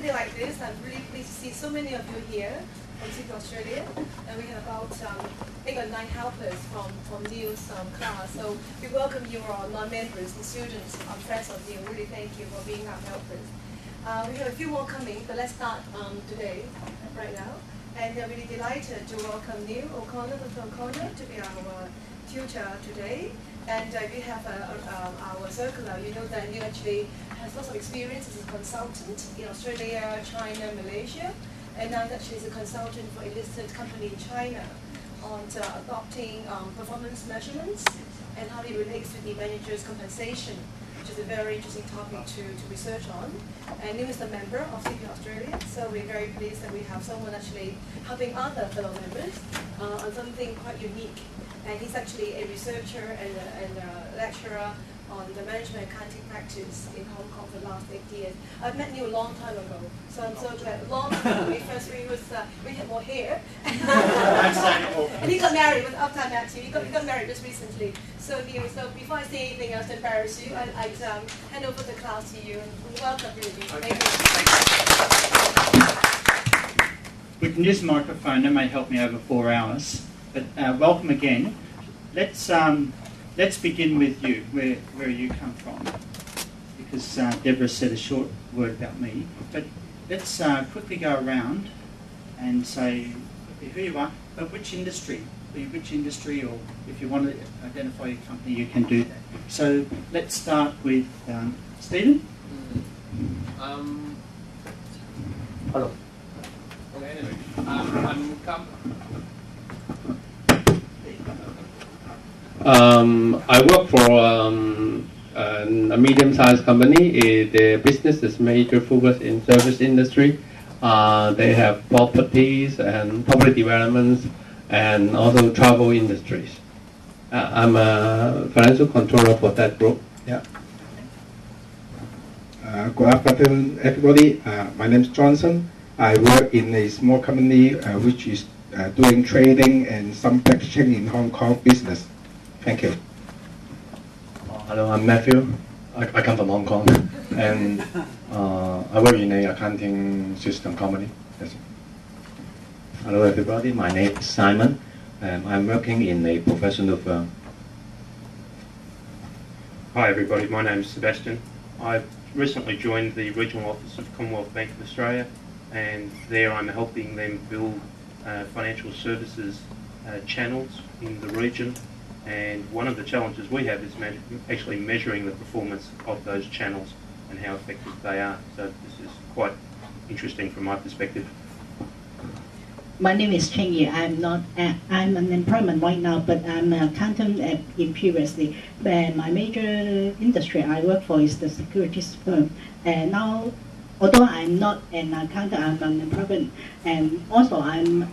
day like this, I'm really pleased to see so many of you here from Sydney, Australia. And we have about 8 or 9 helpers from Neil's class. So we welcome you, our non-members and students, friends of Neil. Really thank you for being our helpers. We have a few more coming, but let's start today, right now. And we're really delighted to welcome Neil O'Connor to be our tutor today. And we have our circular. You know that Neil actually has lots of experience as a consultant in Australia, China, Malaysia. And now that she's a consultant for a listed company in China on adopting performance measurements and how it relates to the manager's compensation, which is a very interesting topic to research on. And Neil is a member of CP Australia, so we're very pleased that we have someone actually helping other fellow members on something quite unique. And he's actually a researcher and a lecturer on the management accounting practice in Hong Kong for the last 8 years. I've met Neil a long time ago, so I'm so glad. Long time ago, first we had more hair. And he got married with after I met you. He got married just recently. So Neil, so before I say anything else to embarrass you, I'd hand over the class to you. Welcome, really. Thank you. We can use the microphone. That may help me over 4 hours. But welcome again. Let's begin with you, where you come from, because Deborah said a short word about me. But let's quickly go around and say who you are, but which industry, or if you want to identify your company, you can do that. So let's start with Stephen. Hello. Okay, anyway, I work for a medium-sized company. The business is major focus in service industry. They have properties and property developments and also travel industries. I'm a financial controller for that group. Yeah. Good afternoon, everybody. My name is Johnson. I work in a small company which is doing trading and some packaging in Hong Kong business. Thank you. Hello, I'm Matthew. I come from Hong Kong, and I work in an accounting system company. Yes. Hello, everybody. My name is Simon, and I'm working in a professional firm. Hi, everybody. My name is Sebastian. I've recently joined the regional office of Commonwealth Bank of Australia, and there I'm helping them build financial services channels in the region. And one of the challenges we have is actually measuring the performance of those channels and how effective they are. So this is quite interesting from my perspective. My name is Cheng Yi. I'm unemployed right now, but I'm an accountant in previously. My major industry I work for is the securities firm. And now, although I'm not an accountant, I'm unemployed. And also I'm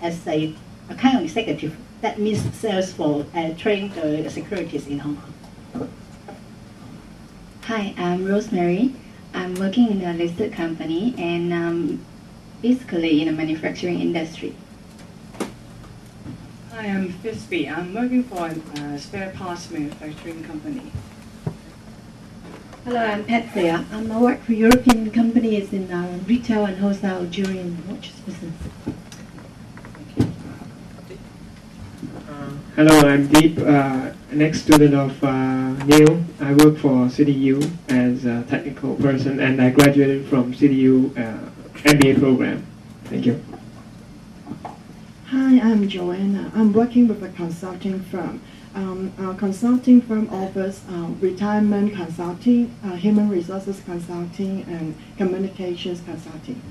as a account executive. That means sales for trading the securities in Hong Kong. Hi, I'm Rosemary. I'm working in a listed company and basically in the manufacturing industry. Hi, I'm Fisby. I'm working for a spare parts manufacturing company. Hello, I'm Petria. I work for European companies in retail and wholesale jewelry and watches business. Hello, I'm Deep, an ex-student of Neil. I work for CityU as a technical person, and I graduated from CityU MBA program. Thank you. Hi, I'm Joanna. I'm working with a consulting firm. Our consulting firm offers retirement consulting, human resources consulting, and communications consulting.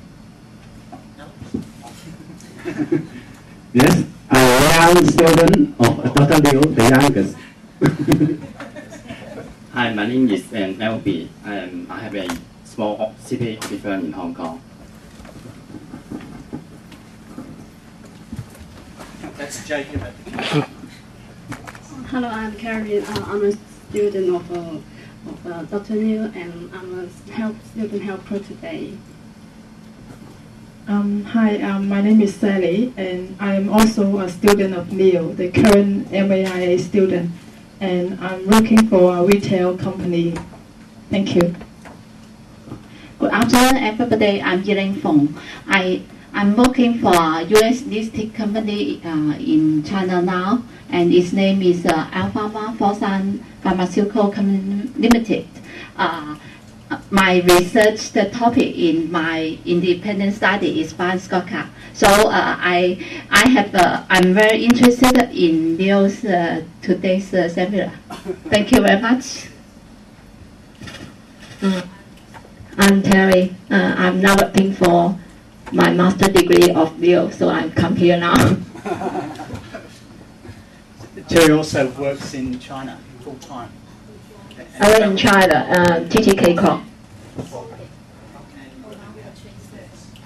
Yes, I'm a young student of Dr. Liu, the youngest. Hi, my name is LB. I have a small city firm in Hong Kong. That's Jacob. Hello, I'm Carolyn. I'm a student of Dr. Liu, and I'm a student helper today. Hi, my name is Sally, and I'm also a student of Neil, the current MAIA student, and I'm working for a retail company. Thank you. Good afternoon, everybody. I'm Yiling Feng. I'm working for a US listed company in China now, and its name is Alpharma Fosun Pharmaceutical Company Limited. My research, the topic in my independent study is by Scorecard. So I'm very interested in Neil's today's seminar. Thank you very much. I'm Terry. I'm now working for my master degree of Leo, so I come here now. Terry also works in China full time. I work in China, HKICPA.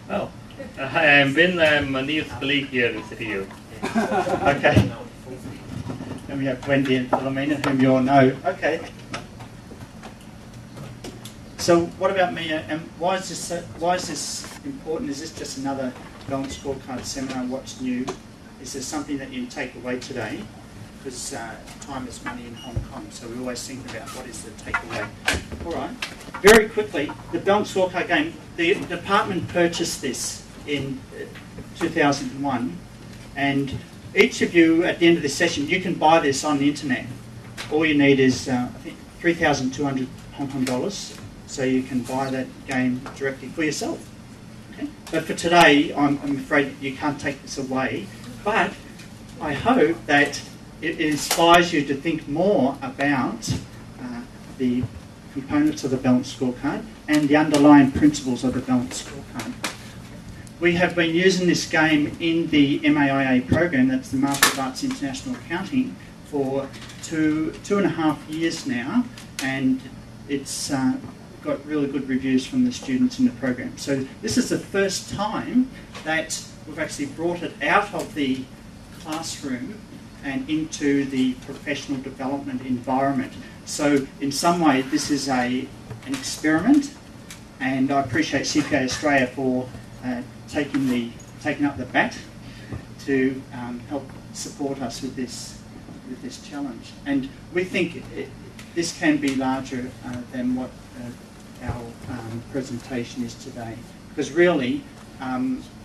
Oh, I'm a new colleague here in CTU. Okay. Then we have Wendy and Philomena, whom you all know. Okay. So what about me? And why is this important? Is this just another balanced scorecard seminar? What's new? Is there something that you take away today? Because time is money in Hong Kong, so we always think about what is the takeaway. All right. Very quickly, the balanced scorecard game. The department purchased this in 2001, and each of you at the end of this session, you can buy this on the internet. All you need is I think 3,200 Hong Kong dollars. So you can buy that game directly for yourself. Okay? But for today, I'm afraid you can't take this away. But I hope that it inspires you to think more about the components of the balanced scorecard and the underlying principles of the balanced scorecard. We have been using this game in the MAIA program, that's the Master of Arts International Accounting, for two and a half years now, and it's got really good reviews from the students in the program. So this is the first time that we've actually brought it out of the classroom and into the professional development environment. So in some way this is an experiment, and I appreciate CPA Australia for taking up the bat to help support us with this challenge. And we think this can be larger than what our presentation is today, because really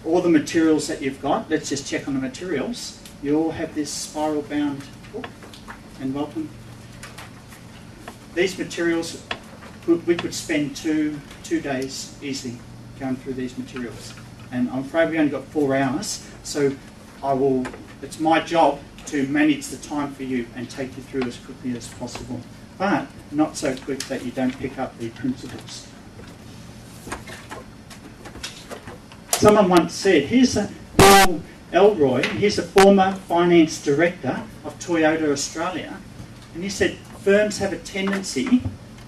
all the materials that you've got, let's just check on the materials. You all have this spiral bound book, and welcome. These materials, we could spend two days easily going through these materials, and I'm afraid we only got 4 hours, so it's my job to manage the time for you and take you through as quickly as possible, but not so quick that you don't pick up the principles. Someone once said, here's Bill Elroy, he's a former finance director of Toyota Australia, and he said firms have a tendency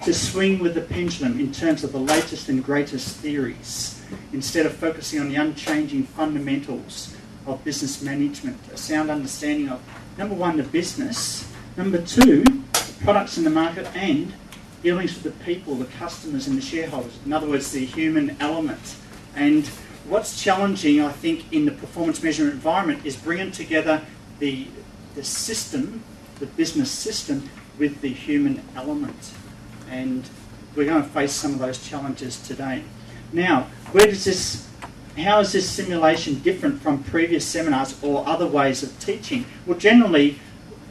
to swing with the pendulum in terms of the latest and greatest theories, instead of focusing on the unchanging fundamentals of business management, a sound understanding of, number one, the business, number two, products in the market, and dealings with the people, the customers and the shareholders. In other words, the human element. And what's challenging, I think, in the performance measurement environment is bringing together the system, the business system, with the human element. And we're going to face some of those challenges today. Now, how is this simulation different from previous seminars or other ways of teaching? Well, generally,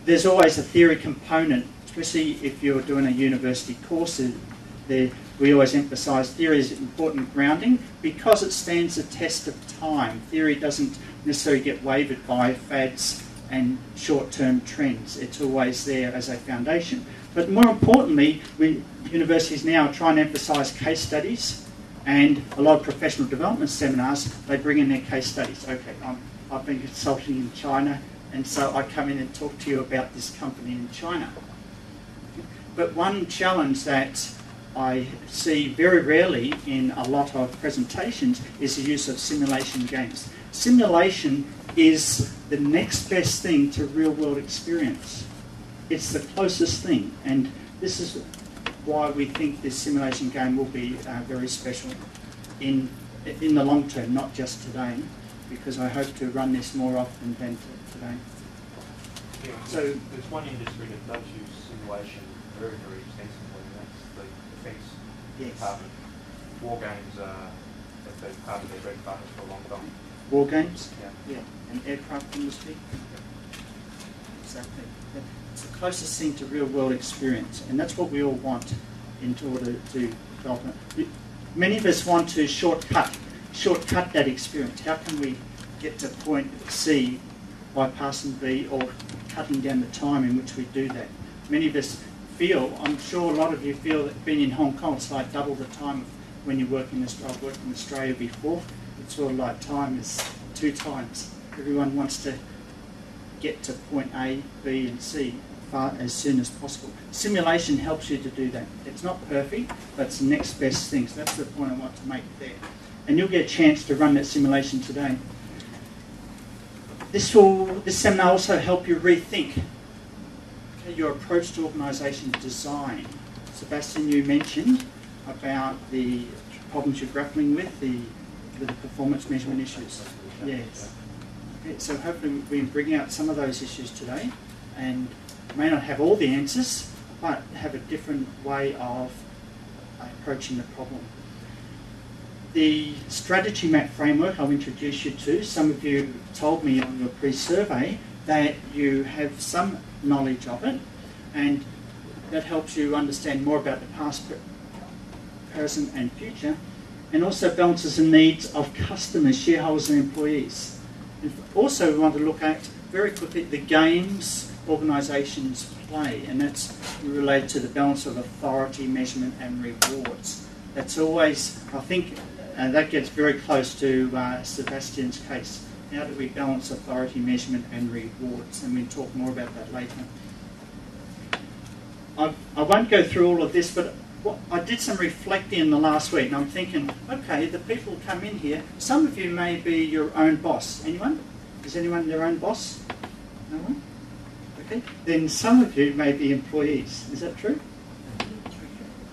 there's always a theory component, especially if you're doing a university course. We always emphasise theory is important grounding because it stands the test of time. Theory doesn't necessarily get wavered by fads and short-term trends. It's always there as a foundation. But more importantly, universities now try and emphasise case studies, and a lot of professional development seminars, they bring in their case studies. Okay, I've been consulting in China, and so I come in and talk to you about this company in China. But one challenge that I see very rarely in a lot of presentations is the use of simulation games. Simulation is the next best thing to real-world experience. It's the closest thing, and this is why we think this simulation game will be very special in the long term, not just today, because I hope to run this more often than today. Yeah, so there's one industry that does use simulation very, very extensively, and that's the defence department. war games have been part of their bread and butter for a long time. War games? Yeah. And aircraft industry? Exactly. It's the closest thing to real world experience, and that's what we all want in order to develop it. Many of us want to shortcut that experience. How can we get to point C by passing B, or cutting down the time in which we do that? Many of us feel, I'm sure a lot of you feel that being in Hong Kong, it's like double the time of when you work in Australia. I've worked in Australia before. It's sort of like time is 2 times. Everyone wants to get to point A, B and C as soon as possible. Simulation helps you to do that. It's not perfect, but it's the next best thing. So that's the point I want to make there. And you'll get a chance to run that simulation today. This seminar also help you rethink your approach to organisation design. Sebastian, you mentioned about the problems you're grappling with, the performance measurement issues. Yes. Okay, so hopefully we bring out some of those issues today, and may not have all the answers, but have a different way of approaching the problem. The strategy map framework I'll introduce you to. Some of you told me on your pre-survey that you have some knowledge of it, and that helps you understand more about the past, present and future, and also balances the needs of customers, shareholders and employees. And also we want to look at very quickly the games organisations play, and that's related to the balance of authority, measurement and rewards. That's always, I think, that gets very close to Sebastian's case. How do we balance authority, measurement and rewards? And we'll talk more about that later. I won't go through all of this, but I did some reflecting in the last week, and I'm thinking, okay, the people come in here, some of you may be your own boss. Anyone? Is anyone their own boss? No one? Okay. Then some of you may be employees. Is that true?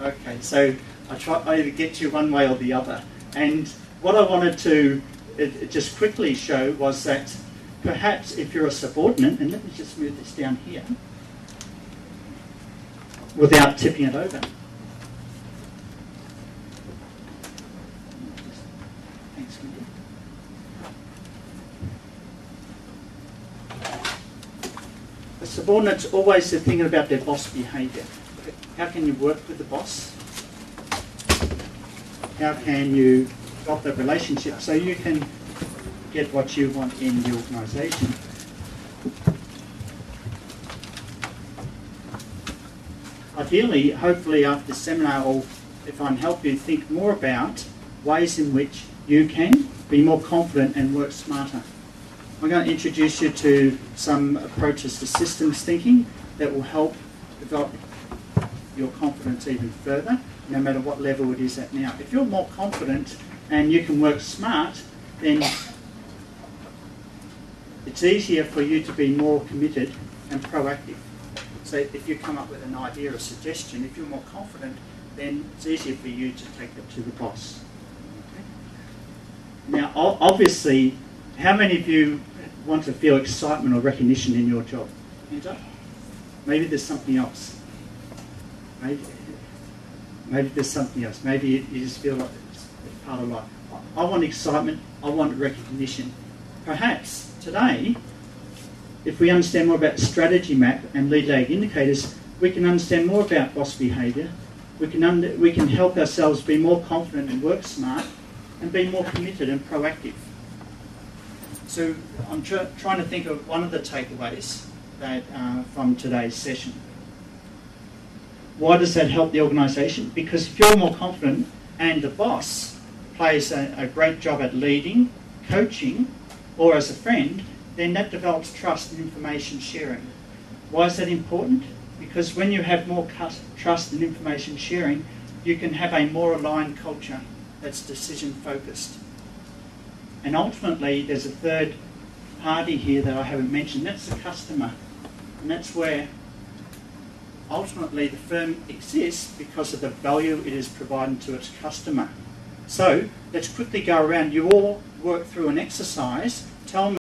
Okay, so I either get you one way or the other. And what I wanted to just quickly show was that perhaps if you're a subordinate, and let me just move this down here, without tipping it over. Thanks, Wendy. The subordinate's always thinking about their boss behaviour. How can you work with the boss? How can you develop that relationship so you can get what you want in the organisation? Ideally, hopefully after the seminar, or if I can help you think more about ways in which you can be more confident and work smarter. I'm going to introduce you to some approaches to systems thinking that will help develop your confidence even further, no matter what level it is at now. If you're more confident and you can work smart, then it's easier for you to be more committed and proactive. So if you come up with an idea or suggestion, if you're more confident, then it's easier for you to take it to the boss. Okay? Now, obviously, how many of you want to feel excitement or recognition in your job? Hands up. Maybe there's something else. Maybe there's something else. Maybe you just feel like it's part of life. I want excitement. I want recognition. Perhaps today, if we understand more about strategy map and lead lag indicators, we can understand more about boss behaviour. We can help ourselves be more confident and work smart, and be more committed and proactive. So I'm trying to think of one of the takeaways that from today's session. Why does that help the organisation? Because if you're more confident and the boss plays a great job at leading, coaching, or as a friend, then that develops trust and information sharing. Why is that important? Because when you have more trust and information sharing, you can have a more aligned culture that's decision focused. And ultimately, there's a third party here that I haven't mentioned, that's the customer. And that's where ultimately the firm exists because of the value it is providing to its customer. So let's quickly go around. You all work through an exercise. Tell me